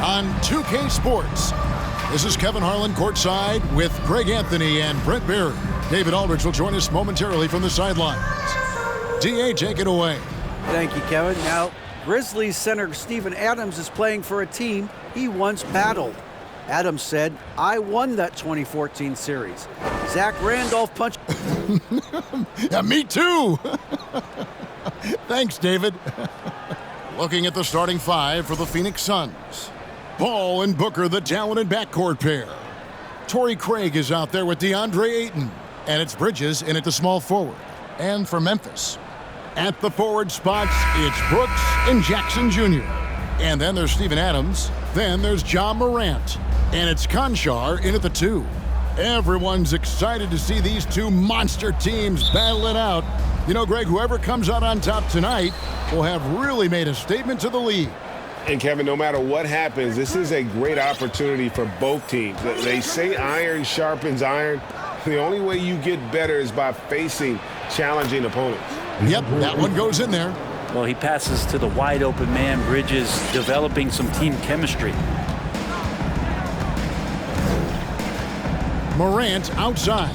on 2K Sports. This is Kevin Harlan courtside with Greg Anthony and Brent Barry. David Aldridge will join us momentarily from the sidelines. DA, take it away. Thank you, Kevin. Now, Grizzlies center Steven Adams is playing for a team he once battled. Adams said, "I won that 2014 series. Zach Randolph punched..." Yeah, me too. Thanks, David. Looking at the starting five for the Phoenix Suns. Ball and Booker, the talented backcourt pair. Torrey Craig is out there with DeAndre Ayton. And it's Bridges in at the small forward. And for Memphis, at the forward spots, it's Brooks and Jackson Jr. And then there's Steven Adams. Then there's Ja Morant. And it's Conchar in at the 2. Everyone's excited to see these two monster teams battle it out. You know, Greg, whoever comes out on top tonight will have really made a statement to the league. And, Kevin, no matter what happens, this is a great opportunity for both teams. They say iron sharpens iron. The only way you get better is by facing challenging opponents. Yep, that one goes in there. Well, he passes to the wide-open man, Bridges, developing some team chemistry. Morant outside.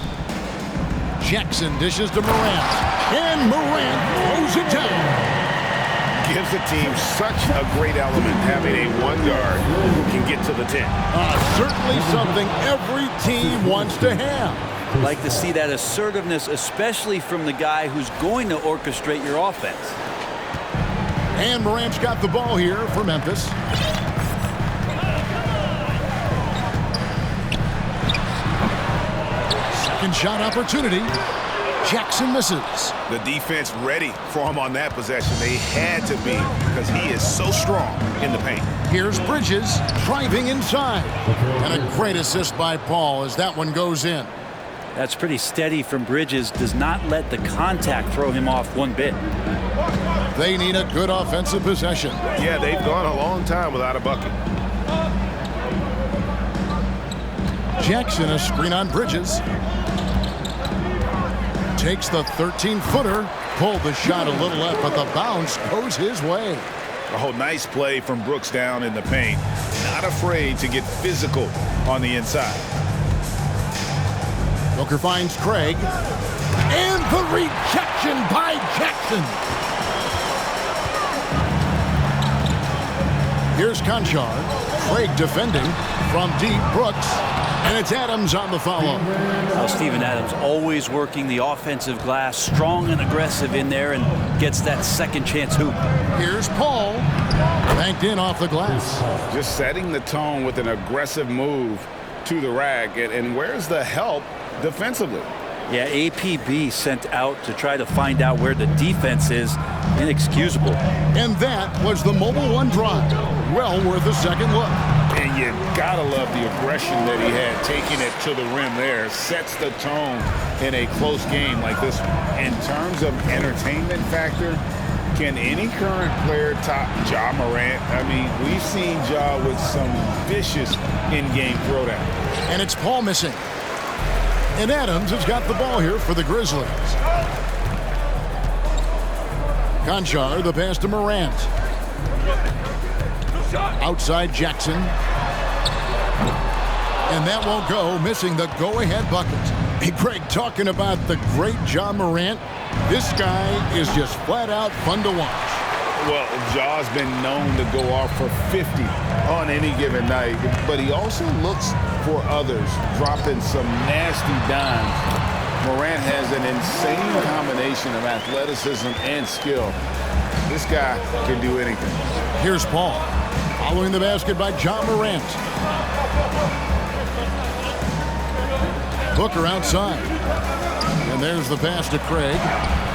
Jackson dishes to Morant. And Morant throws it down. Gives the team such a great element having a one guard who can get to the 10. Certainly something every team wants to have. Like to see that assertiveness, especially from the guy who's going to orchestrate your offense. And Morant's got the ball here for Memphis. Second shot opportunity. Jackson misses. The defense ready for him on that possession. They had to be because he is so strong in the paint. Here's Bridges driving inside. And a great assist by Paul as that one goes in. That's pretty steady from Bridges. Does not let the contact throw him off one bit. They need a good offensive possession. Yeah, they've gone a long time without a bucket. Jackson, a screen on Bridges. Takes the 13-footer. Pulled the shot a little left, but the bounce goes his way. Oh, nice play from Brooks down in the paint. Not afraid to get physical on the inside. Booker finds Craig. And the rejection by Jackson. Here's Conchar. Craig defending from deep. Brooks. And it's Adams on the follow. Well, Steven Adams always working the offensive glass, strong and aggressive in there, and gets that second chance hoop. Here's Paul. Banked in off the glass. Just setting the tone with an aggressive move to the rack. And where's the help defensively? Yeah, APB sent out to try to find out where the defense is. Inexcusable. And that was the Mobile One drive. Well worth a second look. And you gotta love the aggression that he had, taking it to the rim there. Sets the tone in a close game like this. In terms of entertainment factor, can any current player top Ja Morant? I mean, we've seen Ja with some vicious in-game throwdown. And it's Paul missing. And Adams has got the ball here for the Grizzlies. Conchar, the pass to Morant. Outside Jackson. And that won't go, missing the go-ahead bucket. Hey, Greg, talking about the great Ja Morant, this guy is just flat-out fun to watch. Well, Ja's been known to go off for 50 on any given night, but he also looks for others, dropping some nasty dimes. Morant has an insane combination of athleticism and skill. This guy can do anything. Here's Paul, following the basket by Ja Morant. Booker outside. And there's the pass to Craig.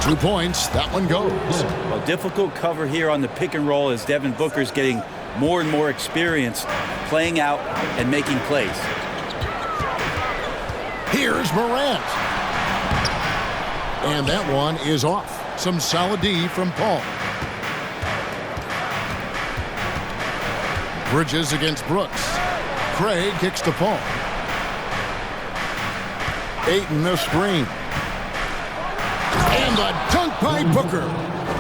2 points. That one goes. Well, difficult cover here on the pick and roll as Devin Booker's getting more and more experience playing out and making plays. Here's Morant. And that one is off. Some solid D from Paul. Bridges against Brooks. Craig kicks to Paul. Ayton the screen. And the dunk by Booker.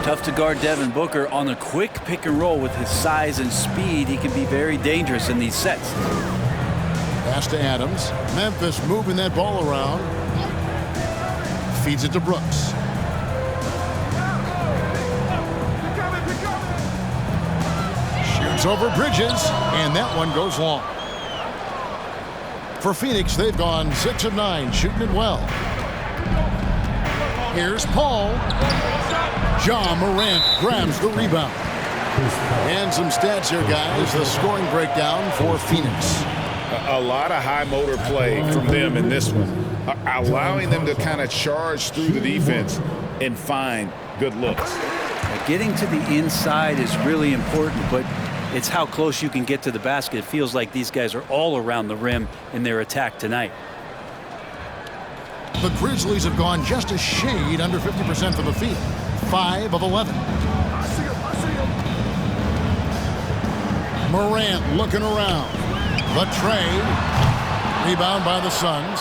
Tough to guard Devin Booker on a quick pick and roll with his size and speed. He can be very dangerous in these sets. Pass to Adams. Memphis moving that ball around. Feeds it to Brooks. Shoots over Bridges, and that one goes long. For Phoenix, they've gone 6 of 9, shooting it well. Here's Paul. Ja Morant grabs the rebound. And some stats here, guys. The scoring breakdown for Phoenix. A lot of high motor play from them in this one, allowing them to kind of charge through the defense and find good looks. Getting to the inside is really important, but it's how close you can get to the basket. It feels like these guys are all around the rim in their attack tonight. The Grizzlies have gone just a shade under 50% from the field. 5 of 11. Morant looking around. The tray. Rebound by the Suns.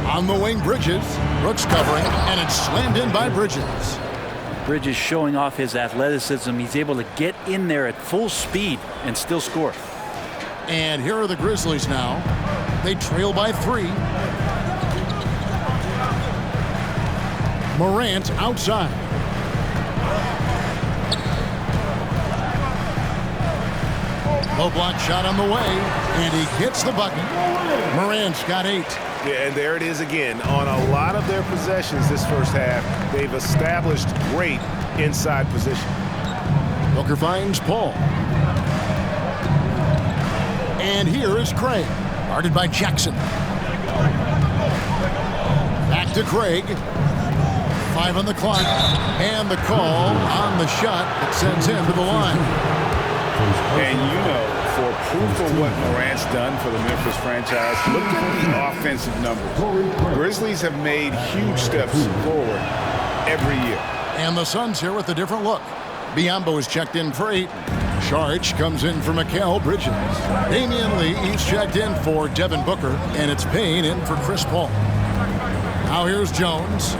On the wing, Bridges. Brooks covering, and it's slammed in by Bridges. Bridges showing off his athleticism. He's able to get in there at full speed and still score. And here are the Grizzlies now. They trail by 3. Morant outside. Low block shot on the way, and he gets the bucket. Morant's got 8. Yeah, and there it is again. On a lot of their possessions this first half, they've established great inside position. Booker finds Paul. And here is Craig, guarded by Jackson. Back to Craig. 5 on the clock, and the call on the shot that sends him to the line. And you know, for proof of what Morant's done for the Memphis franchise, look at the offensive numbers. Grizzlies have made huge steps forward every year. And the Suns here with a different look. Biyombo is checked in for 8. Saric comes in for Mikal Bridges. Damian Lee each checked in for Devin Booker, and it's Payne in for Chris Paul. Now here's Jones.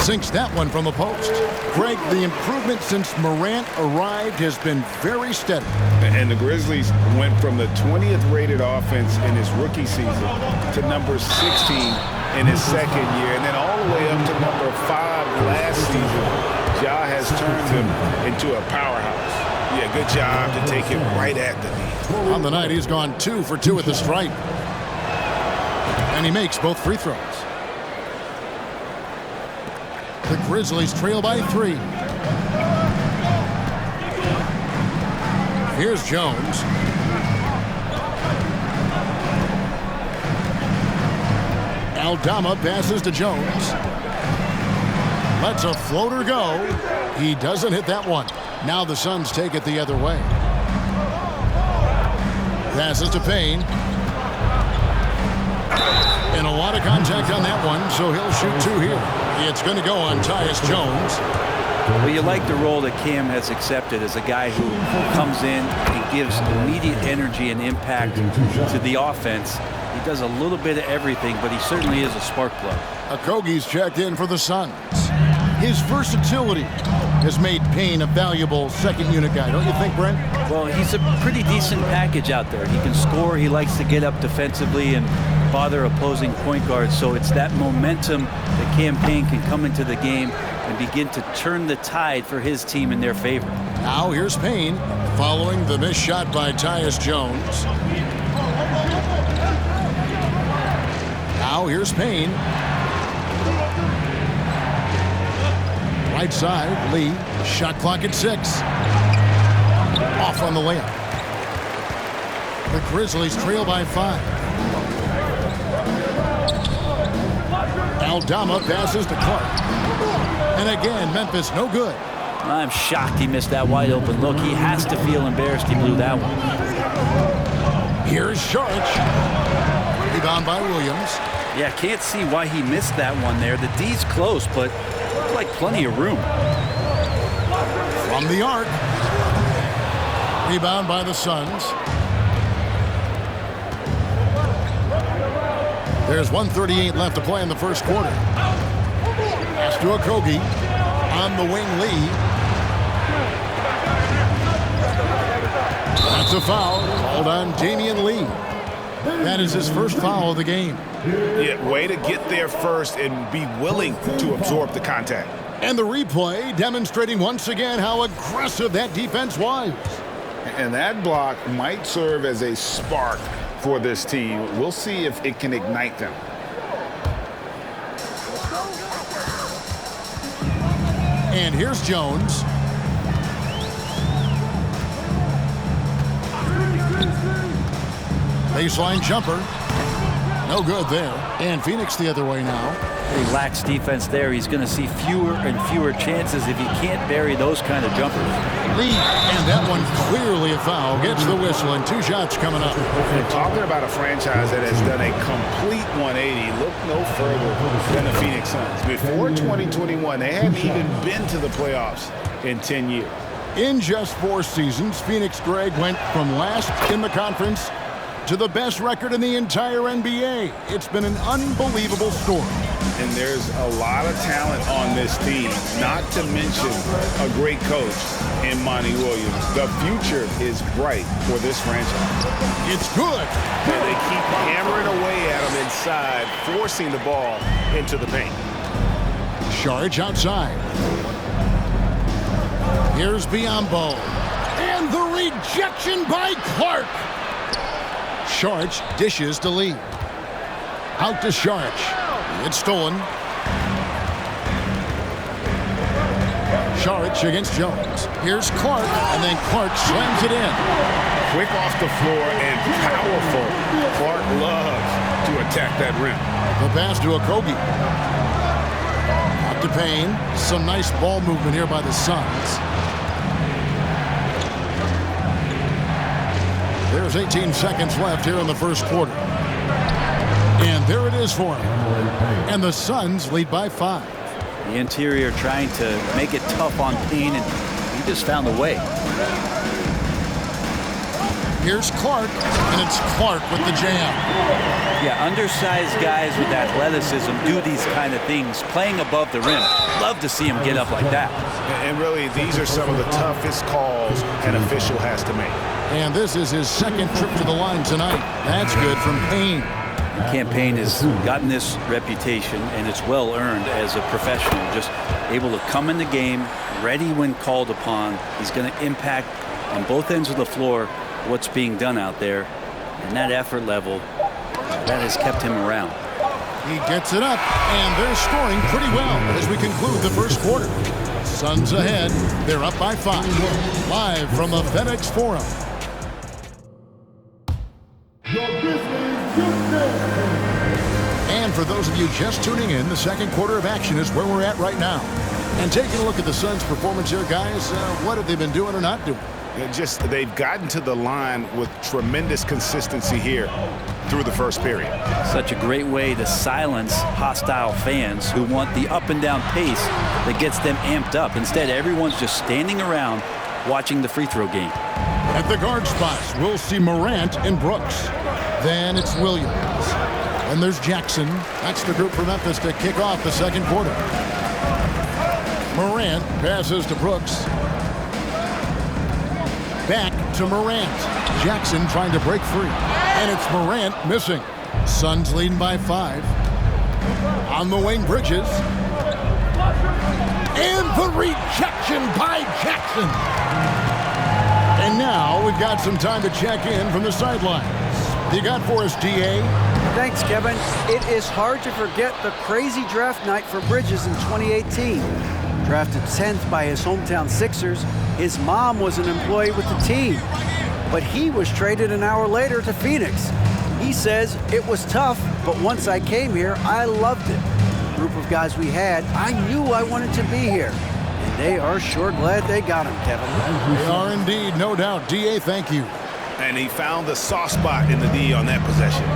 Sinks that one from the post. Greg, the improvement since Morant arrived has been very steady. And the Grizzlies went from the 20th rated offense in his rookie season to number 16 in his second year, and then all the way up to number 5 last season. Ja has turned them into a powerhouse. Yeah, good job to take him right at the knee. On the night, he's gone 2 for 2 at the stripe. And he makes both free throws. The Grizzlies trail by 3. Here's Jones. Aldama passes to Jones. Lets a floater go. He doesn't hit that one. Now the Suns take it the other way. Passes to Payne. And a lot of contact on that one, so he'll shoot 2 here. It's going to go on Tyus Jones. Well, you like the role that Cam has accepted as a guy who comes in and gives immediate energy and impact to the offense. He does a little bit of everything, but he certainly is a spark plug. Okogie's checked in for the Suns. His versatility has made Payne a valuable second unit guy, don't you think, Brent? Well, he's a pretty decent package out there. He can score. He likes to get up defensively and bother opposing point guards. So it's that momentum that Cam Payne can come into the game and begin to turn the tide for his team in their favor. Now here's Payne following the missed shot by Tyus Jones. Now here's Payne. Right side, Lee. Shot clock at 6. Off on the layup. The Grizzlies trail by 5. Aldama passes to Clark. And again, Memphis no good. I'm shocked he missed that wide open look. He has to feel embarrassed he blew that one. Here's Saric. Rebound by Williams. Yeah, can't see why he missed that one there. The D's close, but looked like plenty of room. From the arc. Rebound by the Suns. There's 1:38 left to play in the first quarter. Pass to Okogie. On the wing, Lee. That's a foul called on Damian Lee. That is his first foul of the game. Yeah, way to get there first and be willing to absorb the contact. And the replay demonstrating once again how aggressive that defense was. And that block might serve as a spark for this team. We'll see if it can ignite them. And here's Jones. Baseline jumper. No good there. And Phoenix the other way now. He lacks defense there. He's going to see fewer and fewer chances if he can't bury those kind of jumpers. Lee, and that one clearly a foul. Gets the whistle, and 2 shots coming up. And talking about a franchise that has done a complete 180, look no further than the Phoenix Suns. Before 2021, they hadn't even been to the playoffs in 10 years. In just 4 seasons, Phoenix, Greg, went from last in the conference to the best record in the entire NBA. It's been an unbelievable story. And there's a lot of talent on this team, not to mention a great coach in Monty Williams. The future is bright for this franchise. It's good. And they keep hammering away at them inside, forcing the ball into the paint. Saric outside. Here's Biyombo. And the rejection by Clark. Saric dishes to Lee. Out to Saric. It's stolen. Saric against Jones. Here's Clark, and then Clark slams it in. Quick off the floor and powerful. Clark loves to attack that rim. The pass to Okogie. Out to Payne. Some nice ball movement here by the Suns. There's 18 seconds left here in the first quarter. And there it is for him. And the Suns lead by 5. The interior trying to make it tough on Payne, and he just found a way. Here's Clark, and it's Clark with the jam. Yeah, undersized guys with athleticism do these kind of things, playing above the rim. Love to see him get up like that. And really, these are some of the toughest calls an official has to make. And this is his second trip to the line tonight. That's good from Payne. Campaign has gotten this reputation, and it's well earned as a professional, just able to come in the game, ready when called upon. He's going to impact on both ends of the floor what's being done out there, and that effort level, that has kept him around. He gets it up, and they're scoring pretty well as we conclude the first quarter. Suns ahead. They're up by 5. Live from the FedEx Forum. And for those of you just tuning in, the second quarter of action is where we're at right now. And taking a look at the Suns' performance here, guys, what have they been doing or not doing? They've gotten to the line with tremendous consistency here through the first period. Such a great way to silence hostile fans who want the up and down pace that gets them amped up. Instead, everyone's just standing around watching the free throw game. At the guard spots, we'll see Morant and Brooks. Then it's Williams. And there's Jackson. That's the group for Memphis to kick off the second quarter. Morant passes to Brooks. Back to Morant. Jackson trying to break free. And it's Morant missing. Suns leading by 5. On the wing, Bridges. And the rejection by Jackson. And now we've got some time to check in from the sidelines. You got for us, DA? Thanks, Kevin. It is hard to forget the crazy draft night for Bridges in 2018. Drafted 10th by his hometown Sixers, his mom was an employee with the team. But he was traded an hour later to Phoenix. He says, it was tough, but once I came here, I loved it. The group of guys we had, I knew I wanted to be here. And they are sure glad they got him, Kevin. They are indeed, no doubt. DA, thank you. And he found the soft spot in the D on that possession.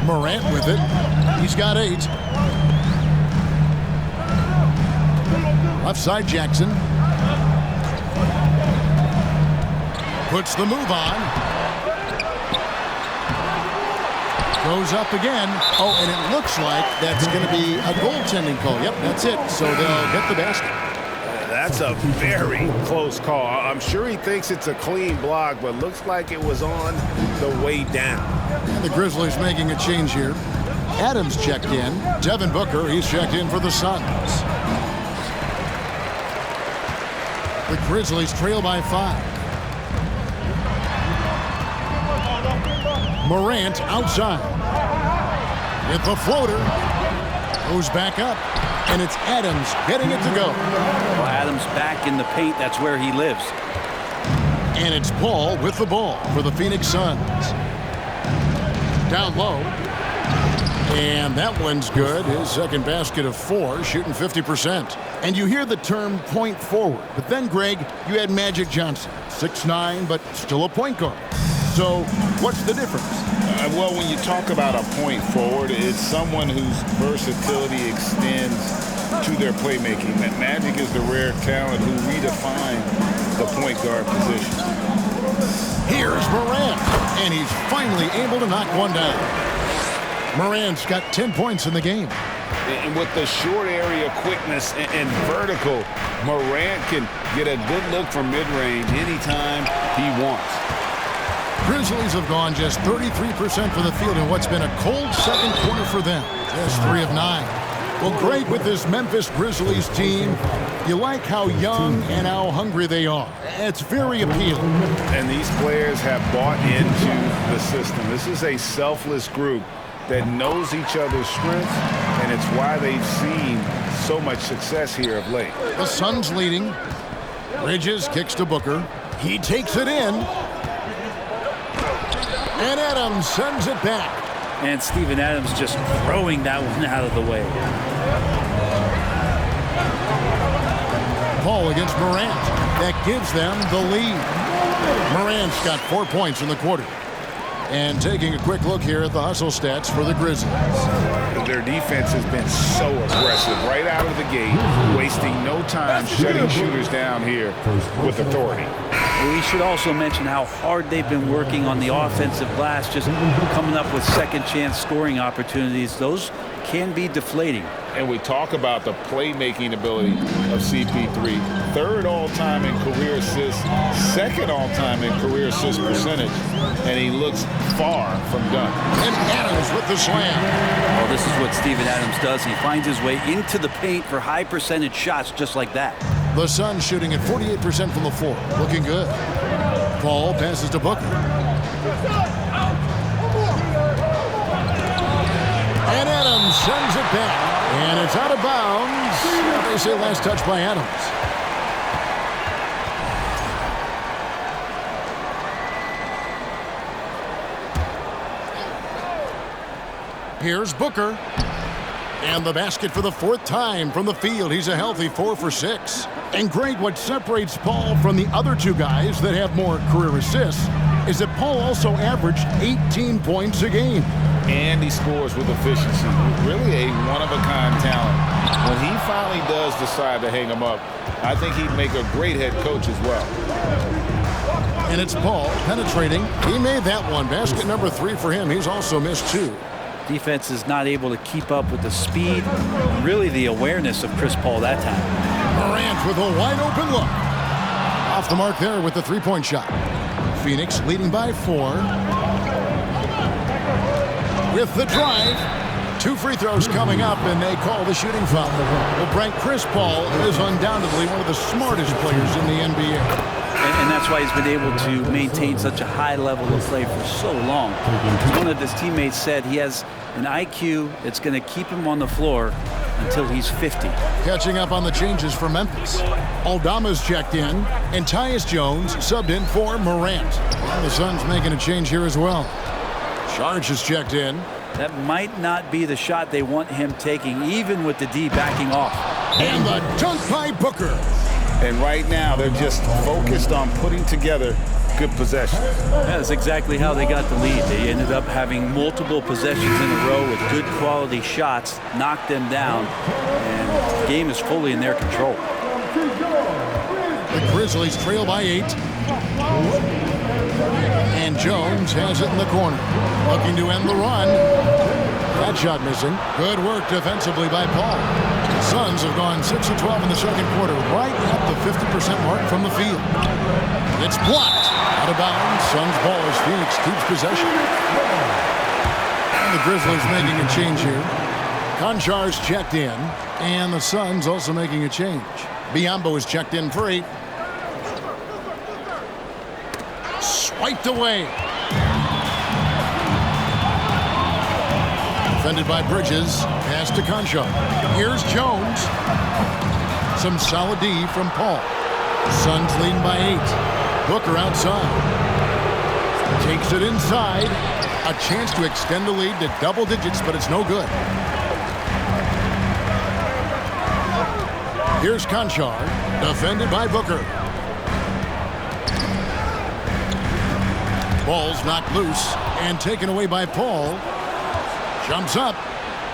Morant with it. He's got 8. Left side, Jackson. Puts the move on. Goes up again. Oh, and it looks like that's going to be a goaltending call. Yep, that's it. So they'll get the basket. That's a very close call. I'm sure he thinks it's a clean block, but looks like it was on the way down. And the Grizzlies making a change here. Adams checked in. Devin Booker, he's checked in for the Suns. The Grizzlies trail by 5. Morant outside. With the floater. Goes back up. And it's Adams getting it to go. Well, Adams back in the paint. That's where he lives. And it's Paul with the ball for the Phoenix Suns. Down low. And that one's good. His second basket of 4, shooting 50%. And you hear the term point forward. But then, Greg, you had Magic Johnson. 6'9", but still a point guard. So what's the difference? Well, when you talk about a point forward, it's someone whose versatility extends to their playmaking. That Magic is the rare talent who redefined the point guard position. Here's Morant, and he's finally able to knock one down. Morant's got 10 points in the game. And with the short area quickness and vertical, Morant can get a good look from mid-range anytime he wants. Grizzlies have gone just 33% from the field in what's been a cold second quarter for them. Just 3 of 9. Well, great with this Memphis Grizzlies team. You like how young and how hungry they are. It's very appealing. And these players have bought into the system. This is a selfless group that knows each other's strengths, and it's why they've seen so much success here of late. The Suns leading. Bridges kicks to Booker. He takes it in. And Adams sends it back. And Steven Adams just throwing that one out of the way. Paul against Morant. That gives them the lead. Morant's got 4 points in the quarter. And taking a quick look here at the hustle stats for the Grizzlies. Their defense has been so aggressive right out of the gate, wasting no time shutting shooters down here with authority. We should also mention how hard they've been working on the offensive glass, just coming up with second chance scoring opportunities. Those can be deflating. And we talk about the playmaking ability of CP3. Third all-time in career assists, second all-time in career assist percentage, and he looks far from done. And Adams with the slam. Well, this is what Steven Adams does. He finds his way into the paint for high percentage shots just like that. The Suns shooting at 48% from the floor. Looking good. Paul passes to Booker. And Adams sends it back. And it's out of bounds. They say last touch by Adams. Here's Booker. And the basket for the 4th time from the field. He's a healthy 4 for 6. And great, what separates Paul from the other 2 guys that have more career assists is that Paul also averaged 18 points a game. And he scores with efficiency. Really a one-of-a-kind talent. When he finally does decide to hang him up, I think he'd make a great head coach as well. And it's Paul penetrating. He made that one. Basket number 3 for him. He's also missed 2. Defense is not able to keep up with the speed, really the awareness of Chris Paul that time. Morant with a wide open look. Off the mark there with the 3-point shot. Phoenix leading by 4. With the drive. 2 free throws coming up, and they call the shooting foul. Well, Brent, Chris Paul is undoubtedly one of the smartest players in the NBA. And that's why he's been able to maintain such a high level of play for so long. As one of his teammates said, he has an IQ that's going to keep him on the floor until he's 50. Catching up on the changes for Memphis. Aldama's checked in, and Tyus Jones subbed in for Morant. And the Suns making a change here as well. Sharge is checked in. That might not be the shot they want him taking, even with the D backing off. And the dunk by Booker. And right now, they're just focused on putting together good possessions. That's exactly how they got the lead. They ended up having multiple possessions in a row with good quality shots, knocked them down, and the game is fully in their control. The Grizzlies trail by 8. And Jones has it in the corner. Looking to end the run. That shot missing. Good work defensively by Paul. The Suns have gone 6 of 12 in the second quarter, right at the 50% mark from the field. It's blocked. Out of bounds. Suns ball as Phoenix keeps possession. And the Grizzlies making a change here. Konchar's checked in. And the Suns also making a change. Biyombo is checked in for 8. Swiped away. Defended by Bridges. Pass to Konchar. Here's Jones. Some solid D from Paul. Suns leading by 8. Booker outside. Takes it inside. A chance to extend the lead to double digits, but it's no good. Here's Konchar. Defended by Booker. Ball's knocked loose and taken away by Paul. Jumps up.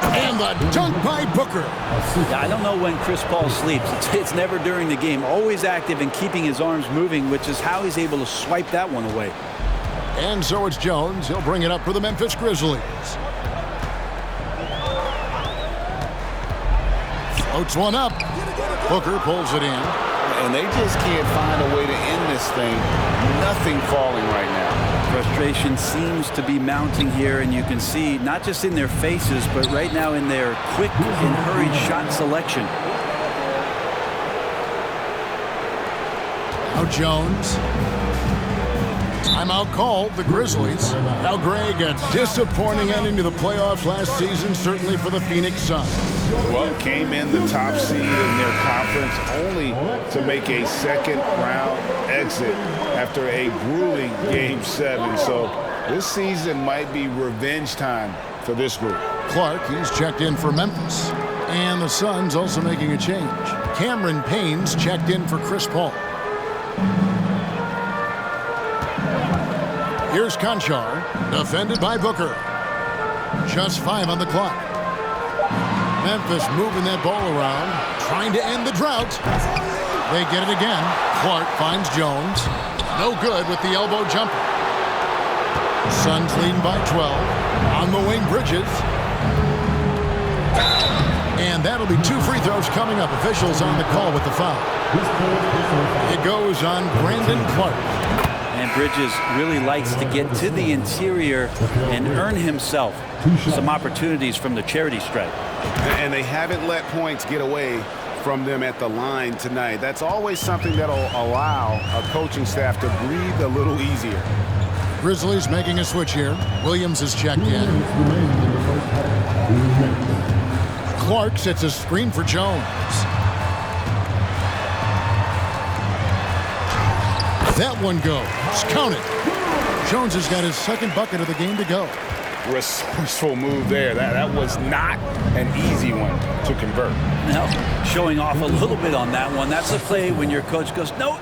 And the dunk by Booker. Yeah, I don't know when Chris Paul sleeps. It's never during the game. Always active and keeping his arms moving, which is how he's able to swipe that one away. And so it's Jones. He'll bring it up for the Memphis Grizzlies. Floats one up. Booker pulls it in. And they just can't find a way to end this thing. Nothing falling right now. Frustration seems to be mounting here, and you can see not just in their faces, but right now in their quick and hurried shot selection. Now Jones. Timeout called, the Grizzlies. Now Greg, a disappointing ending to the playoffs last season, certainly for the Phoenix Suns. Well, came in the top seed in their conference only to make a second-round exit after a grueling Game 7. So this season might be revenge time for this group. Clark, he's checked in for Memphis. And the Suns also making a change. Cameron Payne's checked in for Chris Paul. Here's Konchar, defended by Booker. Just 5 on the clock. Memphis moving that ball around, trying to end the drought. They get it again. Clark finds Jones. No good with the elbow jumper. Suns leading by 12. On the wing, Bridges. And that'll be 2 free throws coming up. Officials on the call with the foul. It goes on Brandon Clark. And Bridges really likes to get to the interior and earn himself some opportunities from the charity stripe. And they haven't let points get away from them at the line tonight. That's always something that'll allow a coaching staff to breathe a little easier. Grizzlies making a switch here. Williams is checked in. Clark sets a screen for Jones. That one goes. Count it. Jones has got his second bucket of the game to go. Resourceful move there. That was not an easy one to convert. Now, showing off a little bit on that one. That's a play when your coach goes, no.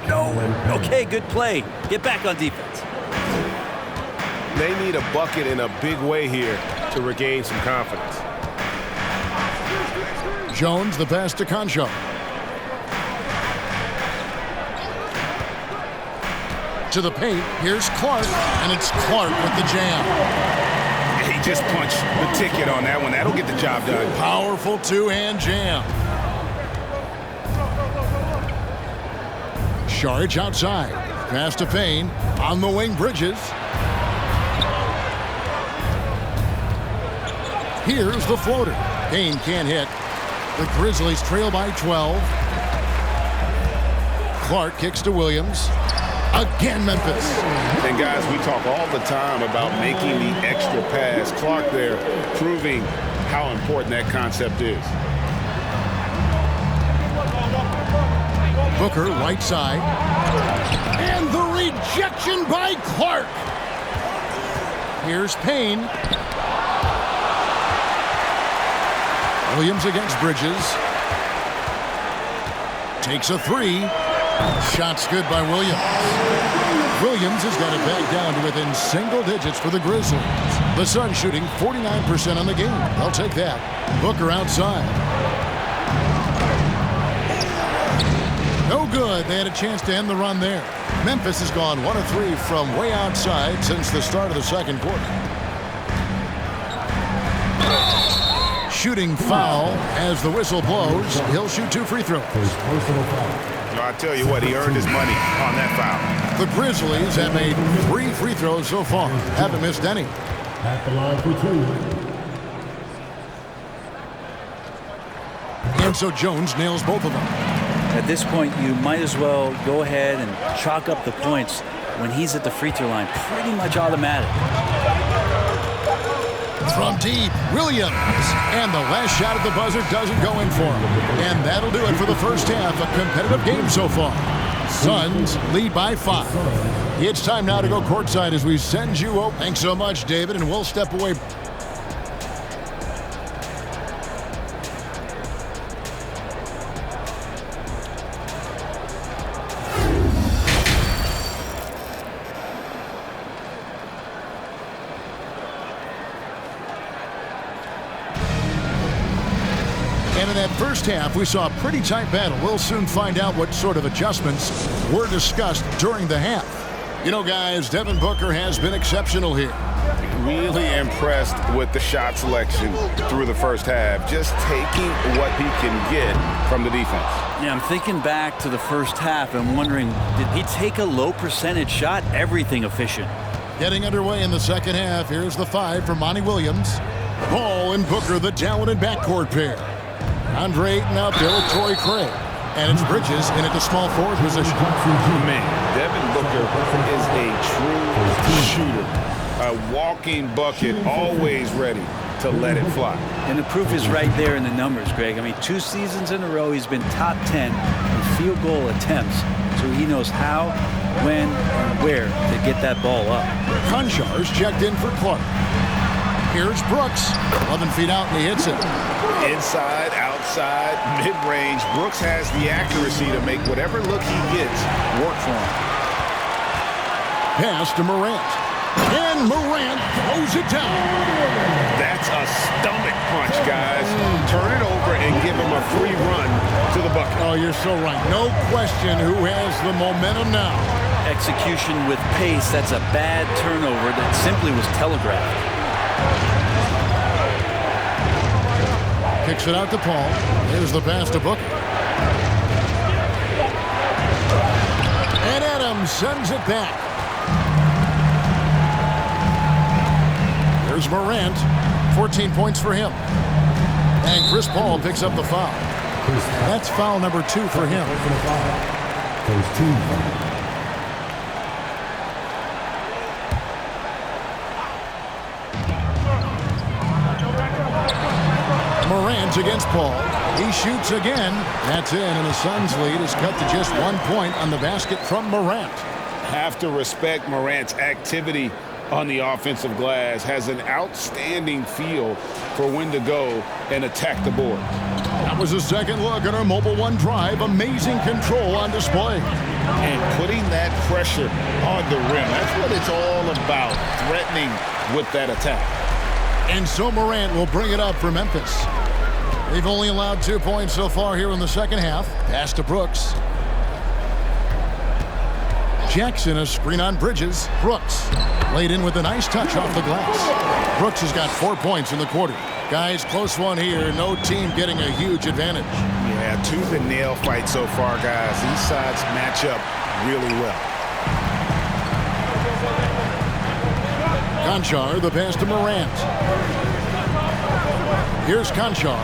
Okay, good play. Get back on defense. They need a bucket in a big way here to regain some confidence. Jones, the pass to Konchar. To the paint, here's Clark, and it's Clark with the jam. He just punched the ticket on that one. That'll get the job done. Powerful two-hand jam. Sharge outside. Pass to Payne. On the wing, Bridges. Here's the floater. Payne can't hit. The Grizzlies trail by 12. Clark kicks to Williams. Again, Memphis. And guys, we talk all the time about making the extra pass. Clark there proving how important that concept is. Booker, right side. And the rejection by Clark. Here's Payne. Williams against Bridges. Takes a 3. Shot's good by Williams. Williams has got it back down to within single digits for the Grizzlies. The Suns shooting 49% on the game. They'll take that. Booker outside. No good. They had a chance to end the run there. Memphis has gone 1 of 3 from way outside since the start of the second quarter. Shooting foul as the whistle blows. He'll shoot 2 free throws. I tell you what, he earned his money on that foul. The Grizzlies have made 3 free throws so far. Haven't missed any. At the line for 2. And so Jones nails both of them. At this point, you might as well go ahead and chalk up the points when he's at the free throw line. Pretty much automatic. From deep, Williams. And the last shot at the buzzer doesn't go in for him. And that'll do it for the first half. A competitive game so far. Suns lead by 5. It's time now to go courtside as we send you up. Thanks so much, David, and we'll step away. And in that first half, we saw a pretty tight battle. We'll soon find out what sort of adjustments were discussed during the half. You know, guys, Devin Booker has been exceptional here. Really impressed with the shot selection through the first half. Just taking what he can get from the defense. Yeah, I'm thinking back to the first half and wondering, did he take a low percentage shot? Everything efficient. Getting underway in the second half. Here's the 5 for Monty Williams. Ball and Booker, the talented backcourt pair. Andre Ayton out there with Torrey Craig. And it's Bridges in at the small forward position. Man, Devin Booker is a true shooter. A walking bucket, always ready to let it fly. And the proof is right there in the numbers, Greg. I mean, 2 seasons in a row, he's been top 10 in field goal attempts. So he knows how, when, and where to get that ball up. Konchar's checked in for Clark. Here's Brooks. 11 feet out, and he hits it. Inside, outside, mid-range. Brooks has the accuracy to make whatever look he gets work for him. Pass to Morant. And Morant throws it down. That's a stomach punch, guys. Turn it over and give him a free run to the bucket. Oh, you're so right. No question who has the momentum now. Execution with pace. That's a bad turnover that simply was telegraphed. Kicks it out to Paul. Here's the pass to Booker. And Adams sends it back. There's Morant. 14 points for him. And Chris Paul picks up the foul. That's foul number 2 for him. First team. Morant against Paul. He shoots again. That's in, and the Suns lead is cut to just 1 point on the basket from Morant. Have to respect Morant's activity on the offensive glass. Has an outstanding feel for when to go and attack the board. That was a second look at our Mobile One drive. Amazing control on display. And putting that pressure on the rim. That's what it's all about, threatening with that attack. And so Morant will bring it up for Memphis. They've only allowed 2 points so far here in the second half. Pass to Brooks. Jackson, a screen on Bridges. Brooks laid in with a nice touch off the glass. Brooks has got 4 points in the quarter. Guys, close one here. No team getting a huge advantage. Yeah, tooth and nail fight so far, guys. These sides match up really well. Konchar, the pass to Morant. Here's Konchar.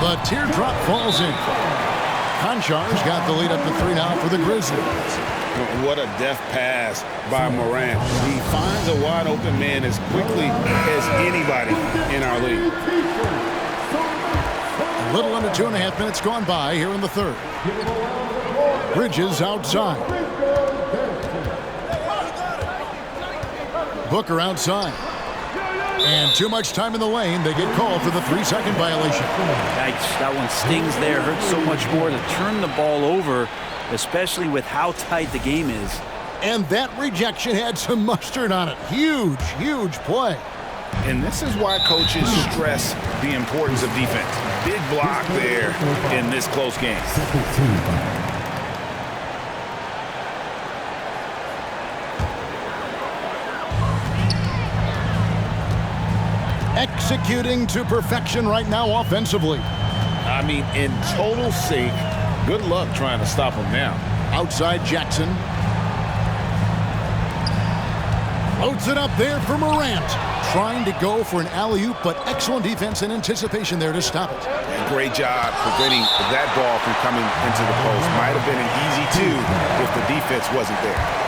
The teardrop falls in. Konchar's got the lead up to 3 now for the Grizzlies. What a deft pass by Morant. He finds a wide open man as quickly as anybody in our league. A little under 2.5 minutes gone by here in the third. Bridges outside. Booker outside. And too much time in the lane. They get called for the 3-second violation. Yikes, that one stings there. Hurts so much more to turn the ball over, especially with how tight the game is. And that rejection had some mustard on it. Huge, huge play. And this is why coaches stress the importance of defense. Big block there in this close game. executing to perfection right now offensively. I mean, in total sync. Good luck trying to stop him now. Outside Jackson. Loads it up there for Morant. Trying to go for an alley-oop, but excellent defense and anticipation there to stop it. And great job preventing that ball from coming into the post. Might have been an easy two if the defense wasn't there.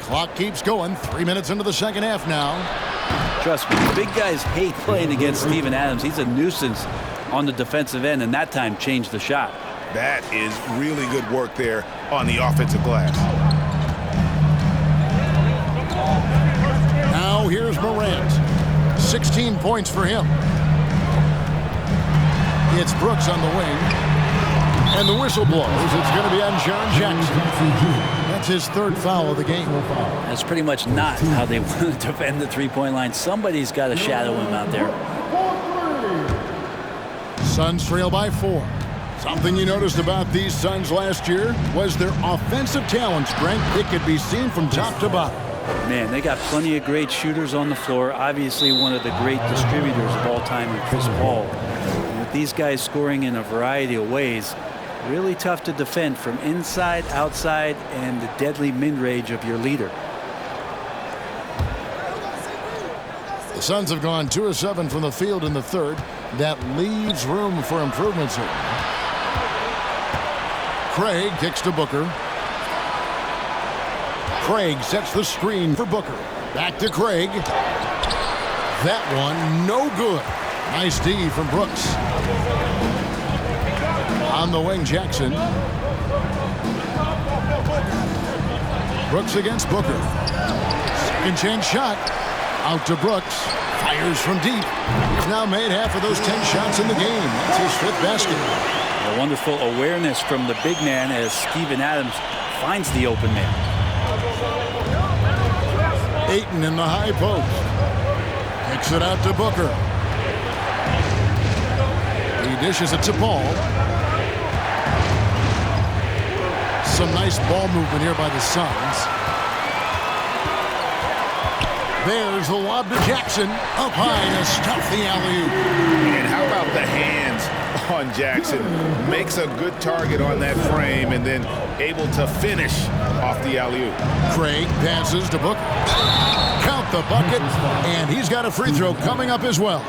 Clock keeps going. 3 minutes into the second half now. Trust me, big guys hate playing against Steven Adams. He's a nuisance on the defensive end, and that time changed the shot. That is really good work there on the offensive glass. Now here's Morant. 16 points for him. It's Brooks on the wing. And the whistle blows. It's going to be on John Jackson. That's his third foul of the game. That's pretty much not how they want to defend the three-point line. Somebody's got to shadow him out there. Suns trail by 4. Something you noticed about these Suns last year was their offensive talent strength. It could be seen from top to bottom. Man, they got plenty of great shooters on the floor. Obviously, one of the great distributors of all time in Chris Paul. And with these guys scoring in a variety of ways, really tough to defend from inside, outside, and the deadly mid-range of your leader. The Suns have gone 2 of 7 from the field in the third. That leaves room for improvements here. Craig kicks to Booker. Craig sets the screen for Booker. Back to Craig. That one, no good. Nice D from Brooks. On the wing, Jackson. Brooks against Booker. Second chance shot. Out to Brooks. Fires from deep. He's now made half of those 10 shots in the game. That's his 5th basket. A wonderful awareness from the big man as Steven Adams finds the open man. Ayton in the high post. Kicks it out to Booker. He dishes it to Paul. Some nice ball movement here by the Suns. There's the lob to Jackson. Up high to stuff the alley-oop. And how about the hands on Jackson? Makes a good target on that frame and then able to finish off the alley-oop. Craig passes to Booker. Count the bucket, and he's got a free throw coming up as well.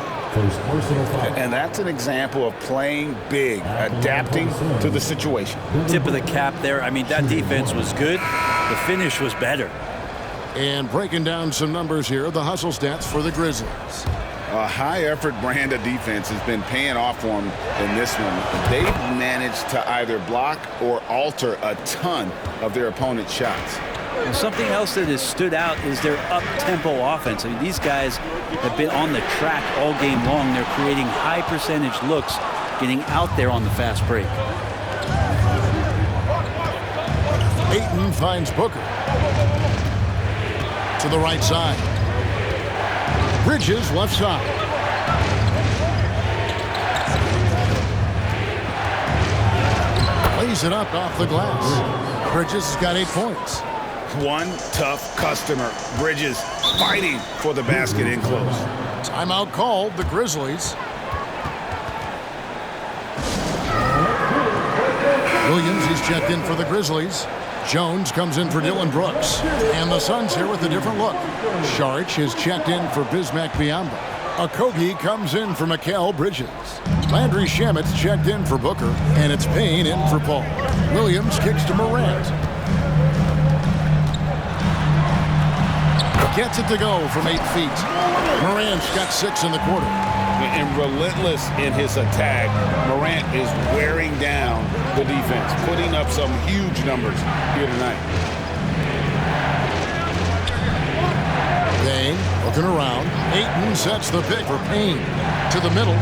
And that's an example of playing big, adapting to the situation. Tip of the cap there. I mean, that defense was good. The finish was better. And breaking down some numbers here, the hustle stats for the Grizzlies. A high-effort brand of defense has been paying off for them in this one. They've managed to either block or alter a ton of their opponent's shots. And something else that has stood out is their up-tempo offense. I mean, these guys have been on the track all game long. They're creating high-percentage looks, getting out there on the fast break. Ayton finds Booker. To the right side. Bridges left side. Lays it up off the glass. Bridges has got 8 points. One tough customer. Bridges fighting for the basket in close. Timeout called, the Grizzlies. Williams is checked in for the Grizzlies. Jones comes in for Dylan Brooks. And the Suns here with a different look. Saric is checked in for Bismack Biyombo. Okogie comes in for Mikal Bridges. Landry Shamet's checked in for Booker. And it's Payne in for Paul. Williams kicks to Morant. Gets it to go from 8 feet. Morant's got 6 in the quarter. And relentless in his attack, Morant is wearing down the defense, putting up some huge numbers here tonight. Payne looking around. Ayton sets the pick for Payne. To the middle.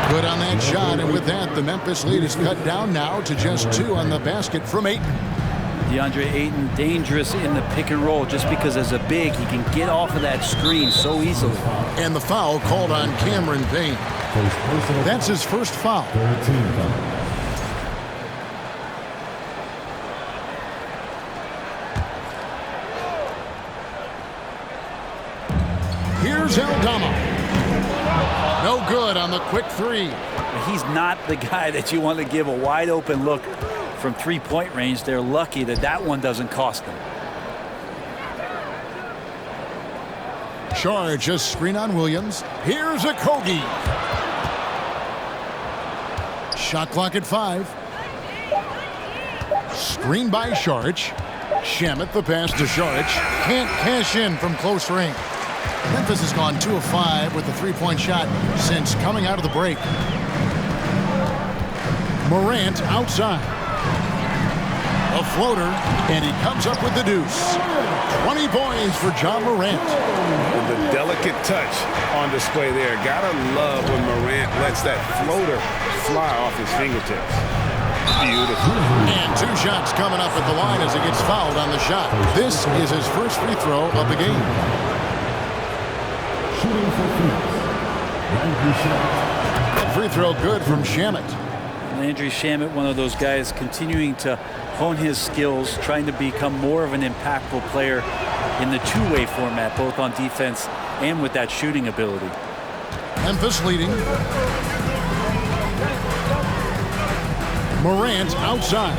Good on that shot, and with that, the Memphis lead is cut down now to just 2 on the basket from Ayton. DeAndre Ayton dangerous in the pick and roll just because as a big, he can get off of that screen so easily. And the foul called on Cameron Payne. That's his first foul. Here's Aldama. No good on the quick three. He's not the guy that you want to give a wide open look from three-point range. They're lucky that that one doesn't cost them. Charge a screen on Williams. Here's a Kogi. Shot clock at 5. Screen by Sharch. Shamet the pass to Sharch. Can't cash in from close range. Memphis has gone 2 of 5 with the three-point shot since coming out of the break. Morant outside. A floater, and he comes up with the deuce. 20 points for John Morant. And the delicate touch on display there. Gotta love when Morant lets that floater fly off his fingertips. Beautiful. And 2 shots coming up at the line as he gets fouled on the shot. This is his first free throw of the game. Shooting for Phoenix, Landry Shamet. Free throw good from Shamet. Landry Shamet, one of those guys continuing to hone his skills, trying to become more of an impactful player in the two-way format, both on defense and with that shooting ability. Memphis leading. Morant outside.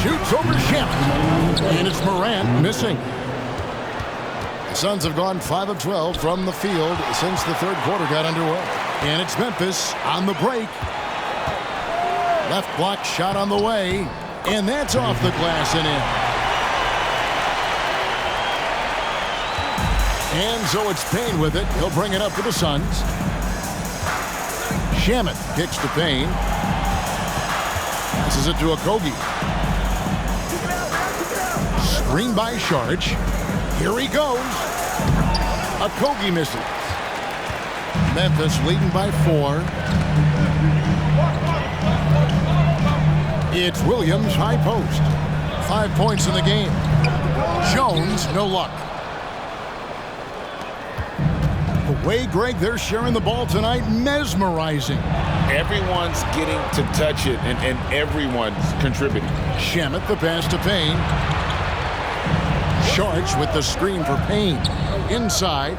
Shoots over Shamet. And it's Morant missing. The Suns have gone 5 of 12 from the field since the third quarter got underway. And it's Memphis on the break. Left block shot on the way. And that's off the glass and in. And so it's Payne with it. He'll bring it up for the Suns. Shamet kicks to Payne. Passes it to Okogie. Screen by Sharch. Here he goes. Okogie misses. Memphis leading by 4. It's Williams high post. 5 points in the game. Jones, no luck. The way, Greg, they're sharing the ball tonight, mesmerizing. Everyone's getting to touch it, and everyone's contributing. Shamet the pass to Payne. Sharch with the screen for Payne. Inside.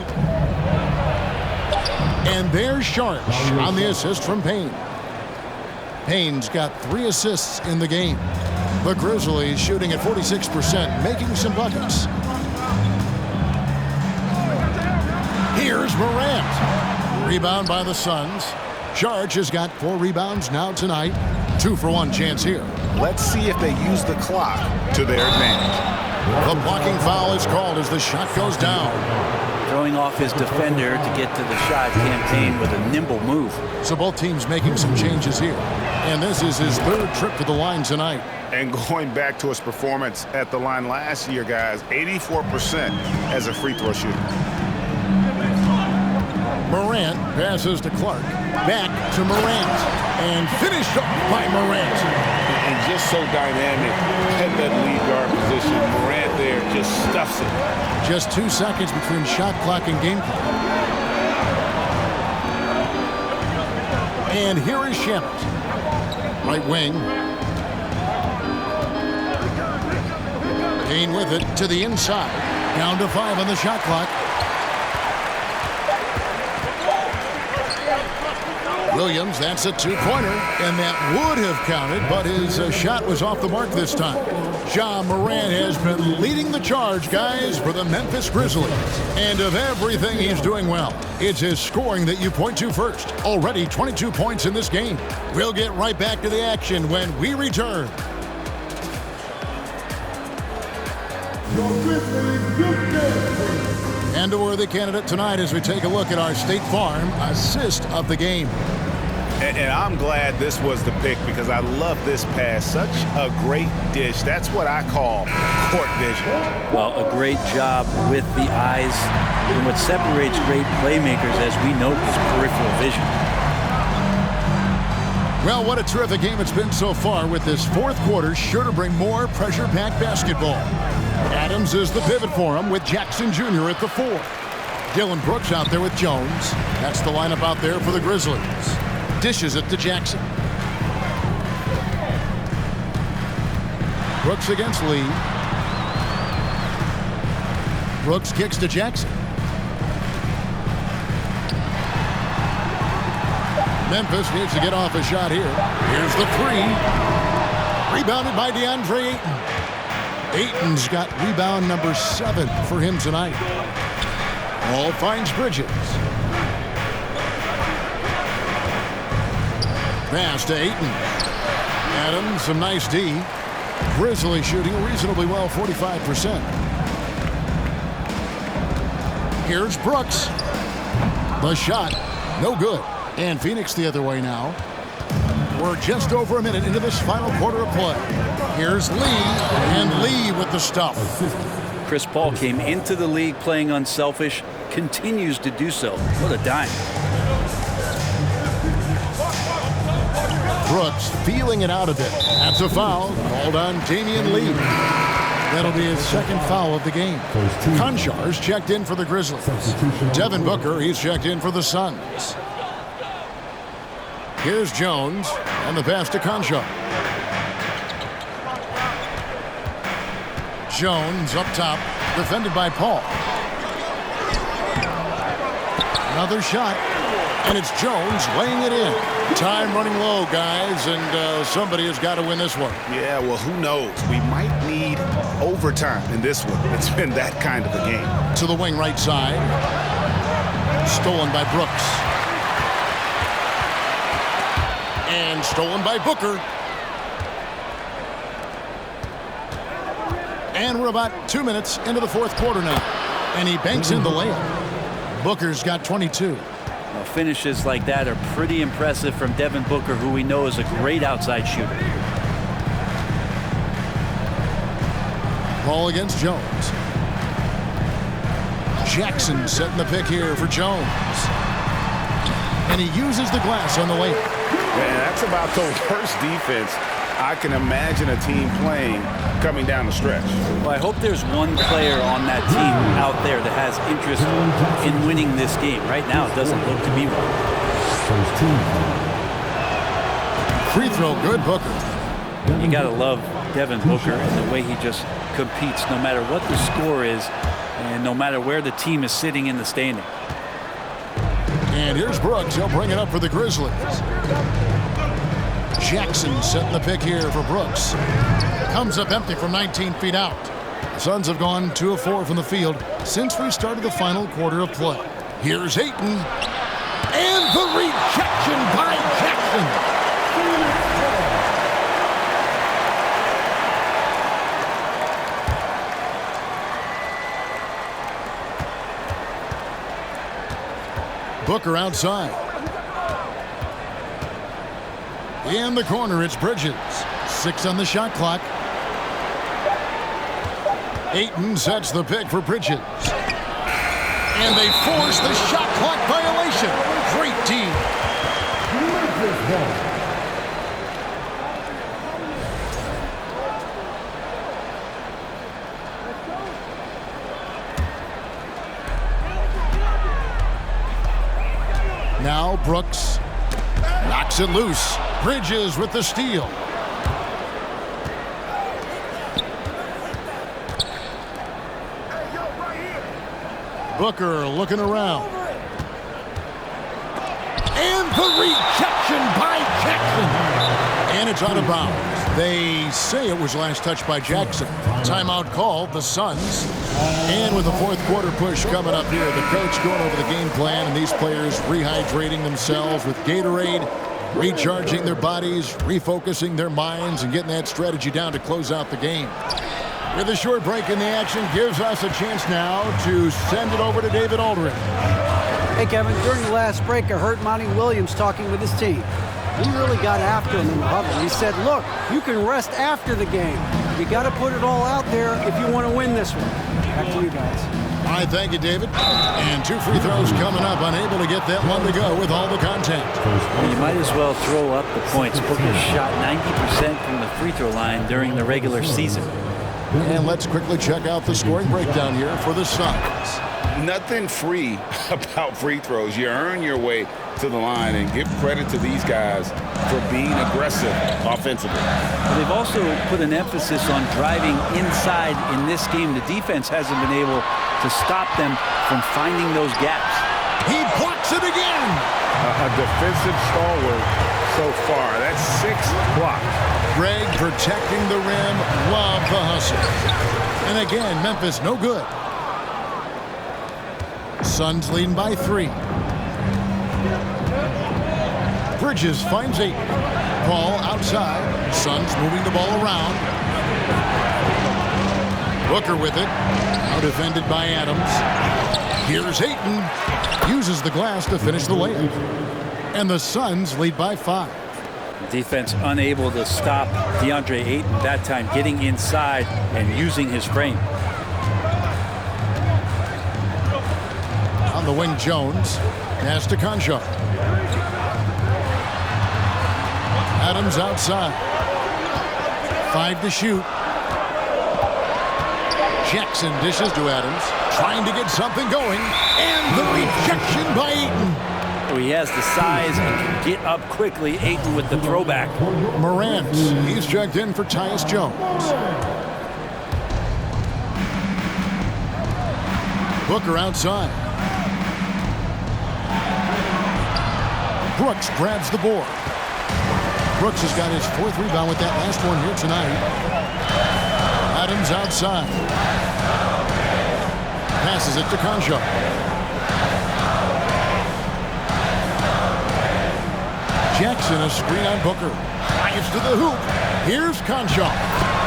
And there's Sharch on the assist from Payne. Payne's got 3 assists in the game. The Grizzlies shooting at 46%, making some buckets. Here's Morant. Rebound by the Suns. Sharch has got 4 rebounds now tonight. 2-for-1 chance here. Let's see if they use the clock to their advantage. The blocking foul is called as the shot goes down. Throwing off his defender to get to the shot. Campaign with a nimble move. So both teams making some changes here. And this is his 3rd trip to the line tonight. And going back to his performance at the line last year, guys, 84% as a free throw shooter. Morant passes to Clark. Back to Morant. And finished off by Morant. And just so dynamic at that lead guard position. Morant there just stuffs it. Just 2 seconds between shot clock and game clock. And here is Shamet. Right wing. Payne with it to the inside. Down to 5 on the shot clock. Williams, that's a 2-pointer, and that would have counted, but his shot was off the mark this time. Ja Morant has been leading the charge, guys, for the Memphis Grizzlies. And of everything he's doing well, it's his scoring that you point to first. Already 22 points in this game. We'll get right back to the action when we return. And a worthy candidate tonight as we take a look at our State Farm assist of the game. And I'm glad this was the pick because I love this pass. Such a great dish. That's what I call court vision. Well, a great job with the eyes. And what separates great playmakers, as we note, is peripheral vision. Well, what a terrific game it's been so far, with this 4th quarter sure to bring more pressure-packed basketball. Adams is the pivot for him with Jackson Jr. at the 4. Dillon Brooks out there with Jones. That's the lineup out there for the Grizzlies. Dishes it to Jackson. Brooks against Lee. Brooks kicks to Jackson. Memphis needs to get off a shot here. Here's the three. Rebounded by DeAndre Ayton. Ayton's got rebound number 7 for him tonight. Ball finds Bridges. Pass to Ayton. Adams, some nice D. Grizzlies shooting reasonably well, 45%. Here's Brooks. The shot, no good. And Phoenix the other way now. We're just over a minute into this final quarter of play. Here's Lee, and Lee with the stuff. Chris Paul came into the league playing unselfish, continues to do so. What a dime. Brooks feeling it out a bit. That's a foul called on Damian Lee. That'll be his second foul of the game. Konchar's checked in for the Grizzlies. Devin Booker, he's checked in for the Suns. Here's Jones, and the pass to Konchar. Jones up top, defended by Paul. Another shot, and it's Jones laying it in. Time running low, guys, and somebody has got to win this one. Yeah, well, who knows? We might need overtime in this one. It's been that kind of a game. To the wing right side. Stolen by Brooks. And stolen by Booker. And we're about 2 minutes into the fourth quarter now. And he banks in the layup. Booker's got 22. Well, finishes like that are pretty impressive from Devin Booker, who we know is a great outside shooter. Ball against Jones. Jackson setting the pick here for Jones. And he uses the glass on the way. Man, that's about the worst defense I can imagine a team playing coming down the stretch. Well, I hope there's one player on that team out there that has interest in winning this game. Right now, it doesn't look to be one. Free throw, good, Booker. You got to love Devin Booker and the way he just competes, no matter what the score is and no matter where the team is sitting in the standing. And here's Brooks. He'll bring it up for the Grizzlies. Jackson setting the pick here for Brooks. Comes up empty from 19 feet out. The Suns have gone 2 of 4 from the field since we started the final quarter of play. Here's Ayton. And the rejection by Jackson. Booker outside. In the corner, it's Bridges. 6 on the shot clock. Ayton sets the pick for Bridges. And they force the shot clock violation. Great team. Now Brooks knocks it loose. Bridges with the steal. Booker looking around. And the rejection by Jackson. And it's out of bounds. They say it was last touched by Jackson. Timeout called, the Suns. And with the fourth quarter push coming up here, the coach going over the game plan and these players rehydrating themselves with Gatorade, recharging their bodies, refocusing their minds, and getting that strategy down to close out the game. With a short break in the action, gives us a chance now to send it over to David Aldridge. Hey, Kevin, during the last break, I heard Monty Williams talking with his team. He really got after him in the huddle. He said, look, you can rest after the game. You got to put it all out there if you want to win this one. Back to you guys. All right, thank you, David. And 2 free throws coming up, unable to get that one to go with all the contact. Well, you might as well throw up the points. Booker shot 90% from the free throw line during the regular season. And let's quickly check out the scoring breakdown here for the Suns. nothing free about free throws. You earn your way to the line, and give credit to these guys for being aggressive offensively. But they've also put an emphasis on driving inside in this game. The defense hasn't been able to stop them from finding those gaps. He blocks it again. A defensive stalwart so far. That's 6 blocks. Greg protecting the rim. Love the hustle. And again, Memphis no good. Suns leading by 3. Bridges finds 8. Paul outside. Suns moving the ball around. Booker with it. Now defended by Adams. Here's Ayton. Uses the glass to finish the layup. And the Suns lead by 5. Defense unable to stop DeAndre Ayton that time, getting inside and using his frame. On the wing, Jones. Pass to Conchar. Adams outside. 5 to shoot. Jackson dishes to Adams. Trying to get something going. And the rejection by Ayton. He has the size and can get up quickly. Ayton with the throwback. Morant. He's checked in for Tyus Jones. Booker outside. Brooks grabs the board. Brooks has got his 4th rebound with that last one here tonight. Adams outside. Passes it to Conchar. Jackson, a screen on Booker. Drives to the hoop. Here's Conchar.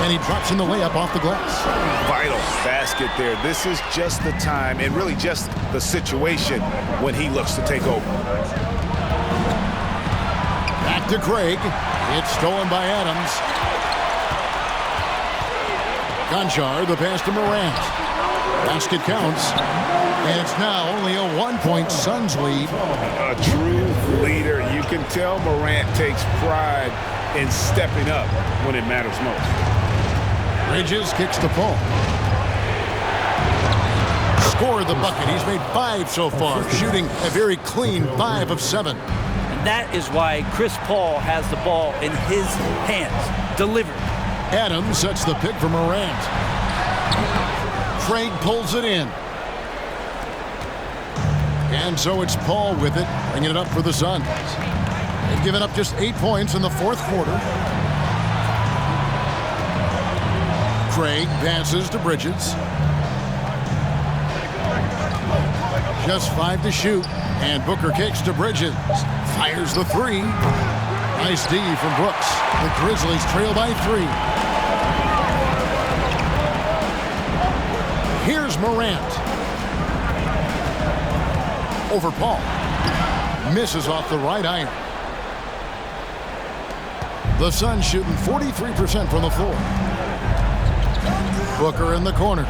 And he drops in the layup off the glass. Vital basket there. This is just the time, and really just the situation, when he looks to take over. Back to Craig. It's stolen by Adams. Conchar, the pass to Morant. Basket counts. And it's now only a 1-point Suns lead. A true leader. You can tell Morant takes pride in stepping up when it matters most. Bridges kicks to Paul. Scored the bucket. He's made 5 so far, shooting a very clean 5 of 7. And that is why Chris Paul has the ball in his hands. Delivered. Adams sets the pick for Morant. Craig pulls it in. And so it's Paul with it, bringing it up for the Suns. They've given up just 8 points in the 4th quarter. Craig passes to Bridges. Just 5 to shoot. And Booker kicks to Bridges. Fires the 3. Nice D from Brooks. The Grizzlies trail by 3. Here's Morant. Over Paul. Misses off the right iron. The Suns shooting 43% from the floor. Booker in the corner.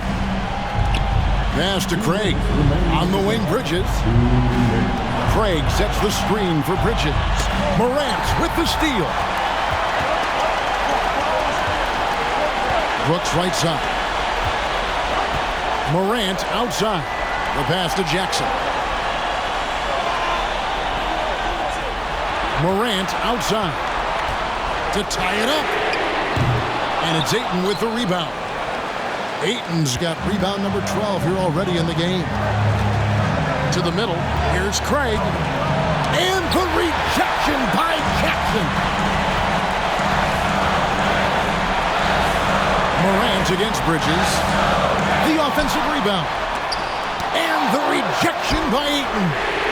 Pass to Craig. On the wing, Bridges. Craig sets the screen for Bridges. Morant with the steal. Brooks right side. Morant outside. The pass to Jackson. Morant outside to tie it up. And it's Ayton with the rebound. Ayton's got rebound number 12 here already in the game. To the middle. Here's Craig. And the rejection by Jackson. Morant against Bridges. The offensive rebound. And the rejection by Ayton.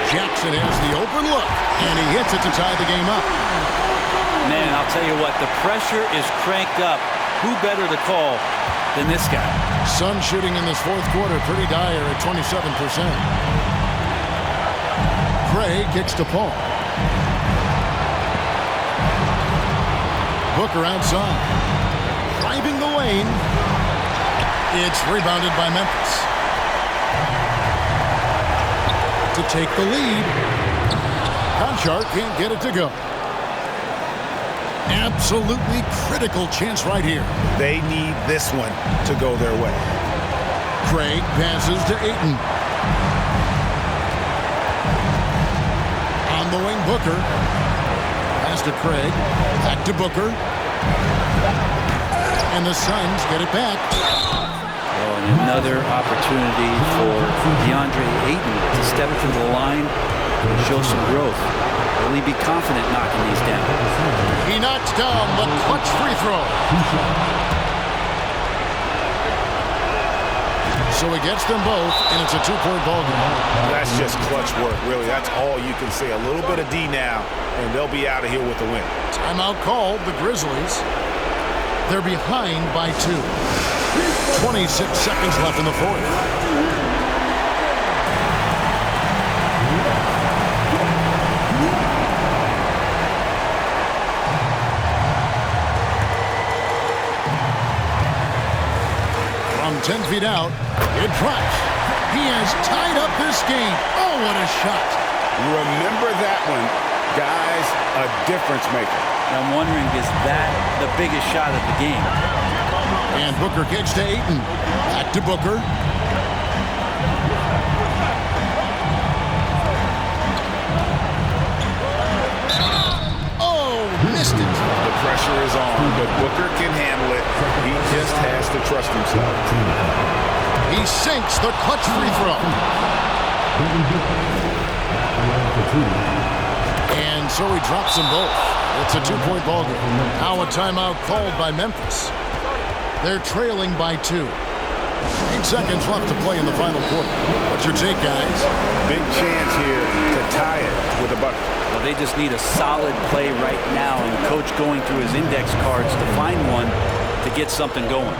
Jackson has the open look. And he hits it to tie the game up. Man, I'll tell you what, the pressure is cranked up. Who better to call than this guy? Suns shooting in this 4th quarter pretty dire at 27%. Craig kicks to Paul. Booker outside. Driving the lane. It's rebounded by Memphis. To take the lead. Conchar can't get it to go. Absolutely critical chance right here. They need this one to go their way. Craig passes to Ayton. On the wing, Booker. Pass to Craig. Back to Booker. And the Suns get it back. Oh, and another opportunity for DeAndre Ayton to step to the line and show some growth. Will he be confident knocking these down? He knocks down the clutch free throw. So he gets them both, and it's a two-point ball game. That's just clutch work, really. That's all you can say. A little bit of D now, and they'll be out of here with the win. Timeout called, the Grizzlies. They're behind by 2. 26 seconds left in the fourth. From 10 feet out, it drops. He has tied up this game. Oh, what a shot. Remember that one, guys, a difference maker. I'm wondering, is that the biggest shot of the game? And Booker gets to Ayton. Back to Booker. Oh, missed it. The pressure is on, but Booker can handle it. He just has to trust himself. He sinks the clutch free throw. And so he drops them both. It's a two-point ball game. Now a timeout called by Memphis. They're trailing by 2. 8 seconds left to play in the final quarter. What's your take, guys? Big chance here to tie it with a bucket. Well, they just need a solid play right now, and Coach going through his index cards to find one to get something going.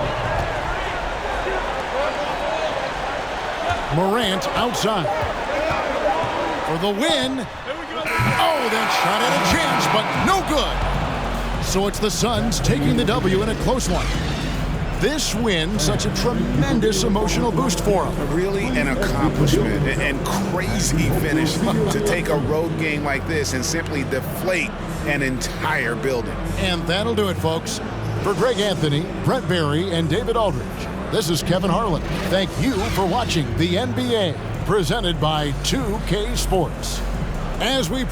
Morant outside. For the win. Oh, that shot had a chance, but no good. So it's the Suns taking the W in a close one. This win, such a tremendous emotional boost for them. Really an accomplishment and crazy finish to take a road game like this and simply deflate an entire building. And that'll do it, folks. For Greg Anthony, Brett Berry, and David Aldridge, this is Kevin Harlan. Thank you for watching the NBA, presented by 2K Sports. As we